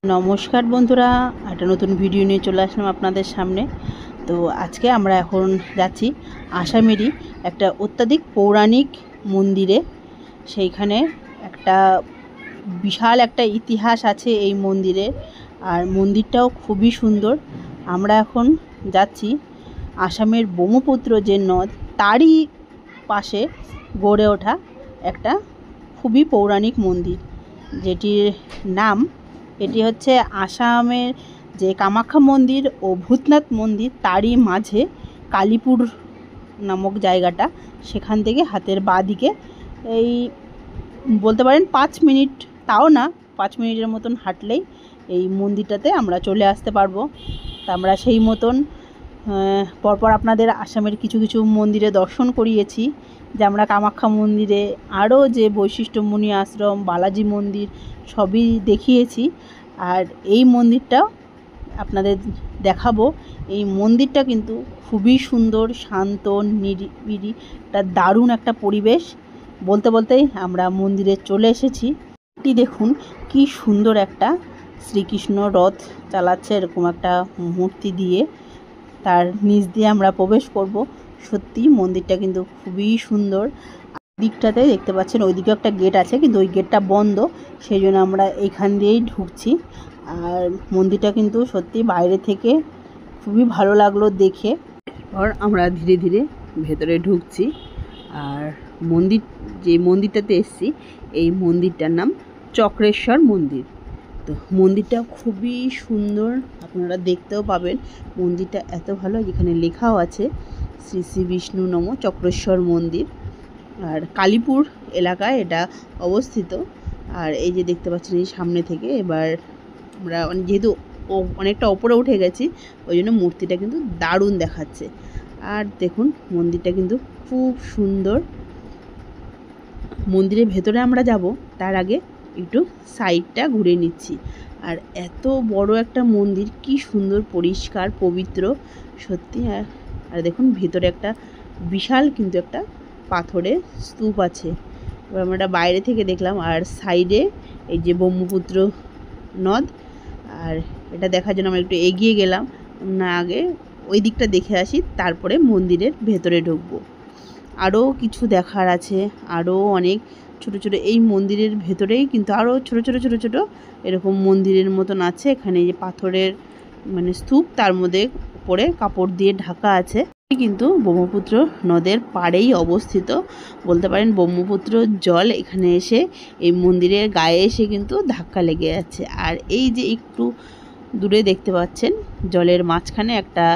নমস্কার বন্ধুরা, একটা নতুন ভিডিও নিয়ে চলে আসলাম আপনাদের সামনে। তো আজকে আমরা এখন যাচ্ছি আসামেরই একটা অত্যাধিক পৌরাণিক মন্দিরে। সেইখানে একটা বিশাল একটা ইতিহাস আছে এই মন্দিরে, আর মন্দিরটাও খুবই সুন্দর। আমরা এখন যাচ্ছি আসামের ব্রহ্মপুত্র যে নদ, তারই পাশে গড়ে ওঠা একটা খুবই পৌরাণিক মন্দির, যেটির নাম, এটি হচ্ছে আসামের যে কামাখ্যা মন্দির ও ভূতনাথ মন্দির, তারই মাঝে কালীপুর নামক জায়গাটা। সেখান থেকে হাতের বাঁ দিকে এই বলতে পারেন 5 মিনিট, তাও না 5 মিনিটের মতন হাঁটলেই এই মন্দিরটাতে আমরা চলে আসতে পারবো। তা আমরা সেই মতন পরপর আপনাদের আসামের কিছু কিছু মন্দিরে দর্শন করিয়েছি, যে আমরা কামাখ্যা মন্দিরে, আরও যে বৈশিষ্ট্যমণি আশ্রম, বালাজি মন্দির সবই দেখিয়েছি। আর এই মন্দিরটাও আপনাদের দেখাবো। এই মন্দিরটা কিন্তু খুবই সুন্দর, শান্ত, নিরিবিলি, একটা দারুণ একটা পরিবেশ। বলতে বলতেই আমরা মন্দিরে চলে এসেছি। এটি দেখুন কি সুন্দর একটা শ্রীকৃষ্ণ রথ চালাচ্ছে, এরকম একটা মূর্তি দিয়ে তার নিচ দিয়ে আমরা প্রবেশ করব। সত্যি মন্দিরটা কিন্তু খুবই সুন্দর। দিকটাতে দেখতে পাচ্ছেন ওইদিকে একটা গেট আছে, কিন্তু ওই গেটটা বন্ধ, সেই জন্য আমরা এইখান দিয়েই ঢুকছি। আর মন্দিরটা কিন্তু সত্যি বাইরে থেকে খুবই ভালো লাগলো দেখে। আর আমরা ধীরে ধীরে ভেতরে ঢুকছি। আর যে মন্দিরটাতে এসেছি, এই মন্দিরটার নাম চক্রেশ্বর মন্দির। তো মন্দিরটা খুবই সুন্দর, আপনারা দেখতেও পাবেন। মন্দিরটা এত ভালো, যেখানে লেখাও আছে শ্রী শ্রী বিষ্ণু নম চক্রেশ্বর মন্দির। আর কালীপুর এলাকায় এটা অবস্থিত। আর এই যে দেখতে পাচ্ছেন এই সামনে থেকে, এবার আমরা যেহেতু অনেকটা ওপরে উঠে গেছি, ওই জন্য মূর্তিটা কিন্তু দারুণ দেখাচ্ছে। আর দেখুন মন্দিরটা কিন্তু খুব সুন্দর। মন্দিরের ভেতরে আমরা যাব, তার আগে একটু সাইডটা ঘুরে নিচ্ছি। আর এত বড় একটা মন্দির, কি সুন্দর পরিষ্কার পবিত্র সত্যি। আর দেখুন ভেতরে একটা বিশাল কিন্তু একটা পাথরের স্তূপ আছে। এবার আমরা বাইরে থেকে দেখলাম, আর সাইডে এই যে ব্রহ্মপুত্র নদ। আর এটা দেখার জন্য আমরা একটু এগিয়ে গেলাম, না আগে ওই দিকটা দেখে আসি, তারপরে মন্দিরের ভেতরে ঢুকবো। আরও কিছু দেখার আছে, আরও অনেক ছোট ছোট, এই মন্দিরের ভেতরেই কিন্তু আরও ছোট ছোট ছোট ছোট এরকম মন্দিরের মতন আছে। এখানে যে পাথরের মানে স্তূপ, তার মধ্যে উপরে কাপড় দিয়ে ঢাকা আছে। কিন্তু ব্রহ্মপুত্র নদের পাড়েই অবস্থিত বলতে পারেন। ব্রহ্মপুত্র জল এখানে এসে এই মন্দিরের গায়ে এসে কিন্তু ধাক্কা লেগে যাচ্ছে। আর এই যে একটু দূরে দেখতে পাচ্ছেন, জলের মাঝখানে একটা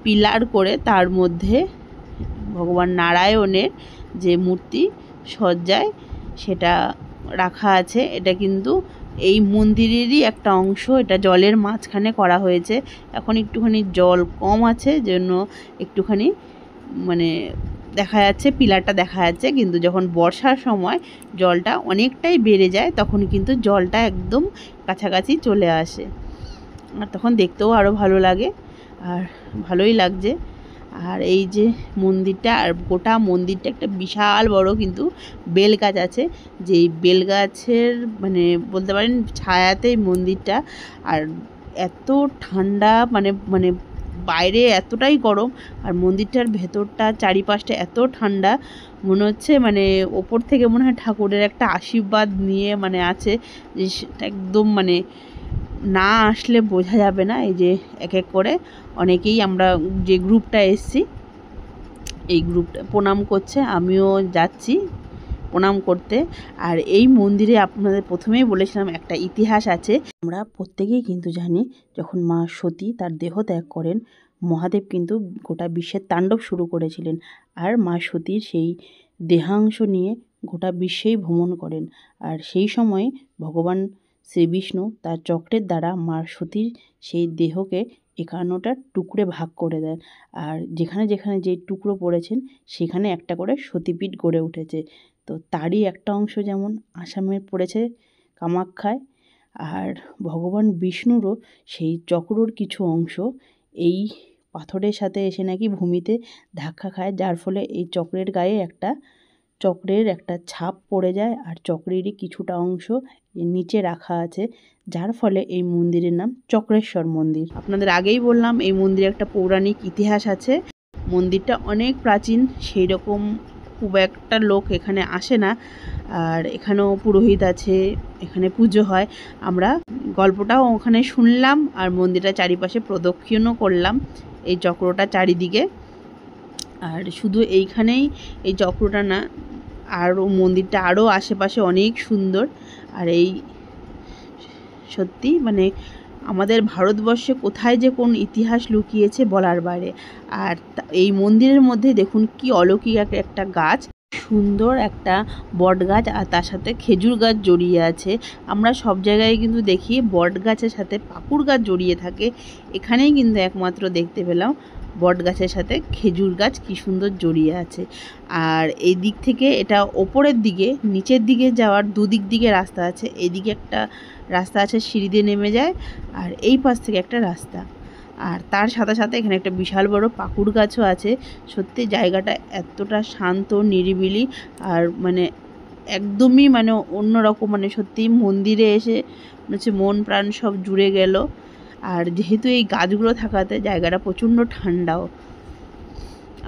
পিলার করে, তার মধ্যে ভগবান নারায়ণের যে মূর্তি সজ্জায় সেটা রাখা আছে। এটা কিন্তু এই মন্দিরেরই একটা অংশ, এটা জলের মাঝখানে করা হয়েছে। এখন একটুখানি জল কম আছে, জন্য একটুখানি মানে দেখা যাচ্ছে, পিলারটা দেখা যাচ্ছে। কিন্তু যখন বর্ষার সময় জলটা অনেকটাই বেড়ে যায়, তখন কিন্তু জলটা একদম কাছাকাছি চলে আসে, আর তখন দেখতেও আরও ভালো লাগে। আর ভালোই লাগছে। আর এই যে মন্দিরটা, আর গোটা মন্দিরটা একটা বিশাল বড় কিন্তু বেল গাছ আছে, যেই বেল গাছের মানে বলতে পারেন ছায়াতেই মন্দিরটা। আর এত ঠান্ডা, মানে মানে বাইরে এতটাই গরম, আর মন্দিরটার ভেতরটা চারিপাশটা এত ঠান্ডা, মনে হচ্ছে মানে ওপর থেকে মনে হয় ঠাকুরের একটা আশীর্বাদ নিয়ে মানে আছে, যে একদম মানে না আসলে বোঝা যাবে না। এই যে এক এক করে অনেকেই, আমরা যে গ্রুপটা এসছি, এই গ্রুপটা প্রণাম করছে, আমিও যাচ্ছি প্রণাম করতে। আর এই মন্দিরে আপনাদের প্রথমেই বলেছিলাম একটা ইতিহাস আছে। আমরা প্রত্যেকেই কিন্তু জানি, যখন মা সতী তার দেহ ত্যাগ করেন, মহাদেব কিন্তু গোটা বিশ্বের তাণ্ডব শুরু করেছিলেন। আর মা সতীর সেই দেহাংশ নিয়ে গোটা বিশ্বেই ভ্রমণ করেন। আর সেই সময়ে ভগবান শ্রীবিষ্ণু তার চক্রের দ্বারা মা সতীর সেই দেহকে 51টা টুকরে ভাগ করে দেন। আর যেখানে যেখানে যেই টুকরো পড়েছেন, সেখানে একটা করে সতীপীঠ গড়ে উঠেছে। তো তারই একটা অংশ যেমন আসামে পড়েছে কামাখ্যায়, আর ভগবান বিষ্ণুরও সেই চক্রর কিছু অংশ এই পাথরের সাথে এসে নাকি ভূমিতে ধাক্কা খায়, যার ফলে এই চক্রের গায়ে একটা চক্রের একটা ছাপ পড়ে যায়, আর চক্রেরই কিছুটা অংশ নিচে রাখা আছে, যার ফলে এই মন্দিরের নাম চক্রেশ্বর মন্দির। আপনাদের আগেই বললাম এই মন্দিরে একটা পৌরাণিক ইতিহাস আছে। মন্দিরটা অনেক প্রাচীন, সেই রকম খুব একটা লোক এখানে আসে না, আর এখানেও পুরোহিত আছে, এখানে পুজো হয়। আমরা গল্পটাও ওখানে শুনলাম, আর মন্দিরটা চারিপাশে প্রদক্ষিণও করলাম এই চক্রটা চারিদিকে। আর শুধু এইখানেই এই চক্রটা না, আরও মন্দিরটা আরও আশেপাশে অনেক সুন্দর। আর এই সত্যি মানে আমাদের ভারতবর্ষে কোথায় যে কোন ইতিহাস লুকিয়েছে বলার বাইরে। আর এই মন্দিরের মধ্যে দেখুন কি অলৌকিক একটা গাছ, সুন্দর একটা বট গাছ, আর তার সাথে খেজুর গাছ জড়িয়ে আছে। আমরা সব জায়গায় কিন্তু দেখি বট গাছের সাথে পাকুড় গাছ জড়িয়ে থাকে, এখানেই কিন্তু একমাত্র দেখতে পেলাম বট গাছের সাথে খেজুর গাছ কি সুন্দর জড়িয়ে আছে। আর এই দিক থেকে এটা ওপরের দিকে, নিচের দিকে যাওয়ার দুদিক দিকে রাস্তা আছে। এইদিকে একটা রাস্তা আছে, সিঁড়ি দিয়ে নেমে যায়, আর এই পাশ থেকে একটা রাস্তা। আর তার সাথে সাথে এখানে একটা বিশাল বড় পাকুড় গাছও আছে। সত্যি জায়গাটা এতটা শান্ত নিরিবিলি, আর মানে একদমই মানে অন্যরকম, মানে সত্যি মন্দিরে এসে হচ্ছে মন প্রাণ সব জুড়ে গেল। আর যেহেতু এই গাছগুলো থাকাতে জায়গাটা প্রচণ্ড ঠান্ডাও,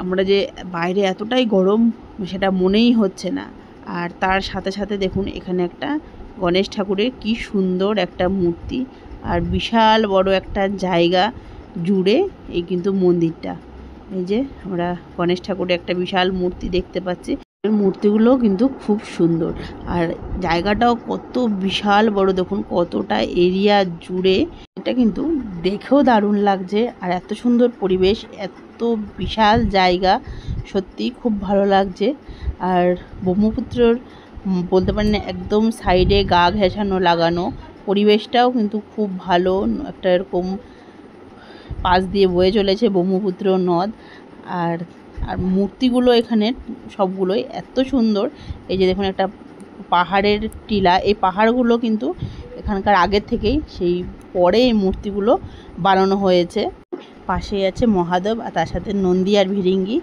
আমরা যে বাইরে এতটাই গরম সেটা মনেই হচ্ছে না। আর তার সাথে সাথে দেখুন এখানে একটা গণেশ ঠাকুরের কি সুন্দর একটা মূর্তি, আর বিশাল বড় একটা জায়গা জুড়ে এই কিন্তু মন্দিরটা। এই যে আমরা গণেশ ঠাকুরের একটা বিশাল মূর্তি দেখতে পাচ্ছি, মূর্তিগুলো কিন্তু খুব সুন্দর, আর জায়গাটাও কত বিশাল বড়, দেখুন কতটা এরিয়া জুড়ে। এটা কিন্তু দেখেও দারুণ লাগছে, আর এত সুন্দর পরিবেশ, এত বিশাল জায়গা, সত্যি খুব ভালো লাগছে। আর ব্রহ্মপুত্রর বলতে পারেন একদম সাইডে গা ঘেঁষানো লাগানো, পরিবেশটাও কিন্তু খুব ভালো, একটা এরকম পাশ দিয়ে বয়ে চলেছে ব্রহ্মপুত্র নদ। আর আর মূর্তিগুলো এখানে সবগুলোই এত সুন্দর। এই যে দেখুন একটা পাহাড়ের টিলা, এই পাহাড়গুলো কিন্তু এখানকার আগের থেকেই, সেই পরে এই মূর্তিগুলো বানানো হয়েছে। পাশেই আছে মহাদেব, আর তার সাথে নন্দী আর ভিরিঙ্গি,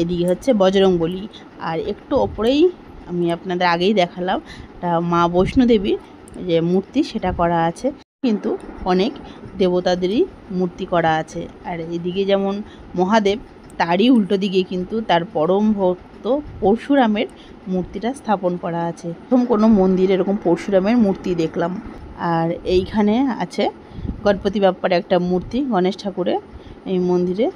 এদিকে হচ্ছে বজরংবলী। আর একটু ওপরেই আমি আপনাদের আগেই দেখালাম একটা মা বৈষ্ণোদেবীর যে মূর্তি, সেটা করা আছে। কিন্তু অনেক দেবতাদেরই মূর্তি করা আছে। আর এদিকে যেমন মহাদেব, তারই উল্টো দিকে কিন্তু তার পরম ভক্ত পরশুরামের মূর্তিটা স্থাপন করা আছে। প্রথম কোনো মন্দিরে এরকম পরশুরামের মূর্তি দেখলাম। আর এইখানে আছে গণপতি বাপ্পার একটা মূর্তি, গণেশ ঠাকুরের এই মন্দিরে।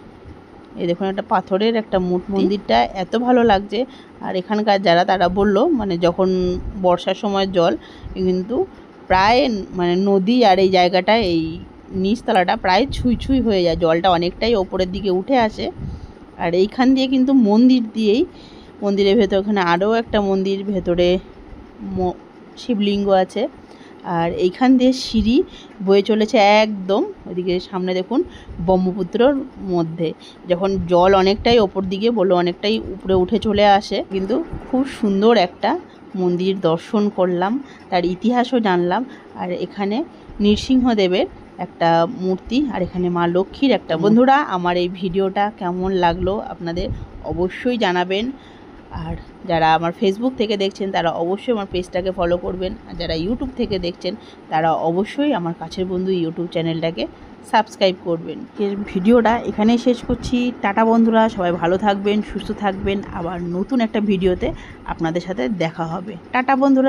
এই দেখুন একটা পাথরের একটা মন্দিরটা এত ভালো লাগছে। আর এখানকার যারা তারা বললো মানে যখন বর্ষার সময় জল কিন্তু প্রায় মানে নদী আর এই জায়গাটা, এই নিচতলাটা প্রায় ছুঁই ছুঁই হয়ে যায়, জলটা অনেকটাই ওপরের দিকে উঠে আসে। আর এইখান দিয়ে কিন্তু মন্দির দিয়েই, মন্দিরের ভেতর ওখানে আরও একটা মন্দির ভেতরে শিবলিঙ্গ আছে। আর এইখান দিয়ে সিঁড়ি বয়ে চলেছে একদম ওইদিকে, সামনে দেখুন ব্রহ্মপুত্রর মধ্যে যখন জল অনেকটাই ওপর দিকে বললো অনেকটাই উপরে উঠে চলে আসে। কিন্তু খুব সুন্দর একটা মন্দির দর্শন করলাম, তার ইতিহাসও জানলাম। আর এখানে নৃসিংহদেবের একটা মূর্তি, আর এখানে মা লক্ষ্মীর একটা। বন্ধুরা, আমার এই ভিডিওটা কেমন লাগলো আপনাদের অবশ্যই জানাবেন। আর যারা আমার ফেসবুক থেকে দেখছেন তারা অবশ্যই আমার পেজটাকে ফলো করবেন, আর যারা ইউটিউব থেকে দেখছেন তারা অবশ্যই আমার কাছের বন্ধু ইউটিউব চ্যানেলটাকে সাবস্ক্রাইব করবেন। এর ভিডিওটা এখানেই শেষ করছি। টাটা বন্ধুরা, সবাই ভালো থাকবেন, সুস্থ থাকবেন। আবার নতুন একটা ভিডিওতে আপনাদের সাথে দেখা হবে। টাটা বন্ধুরা।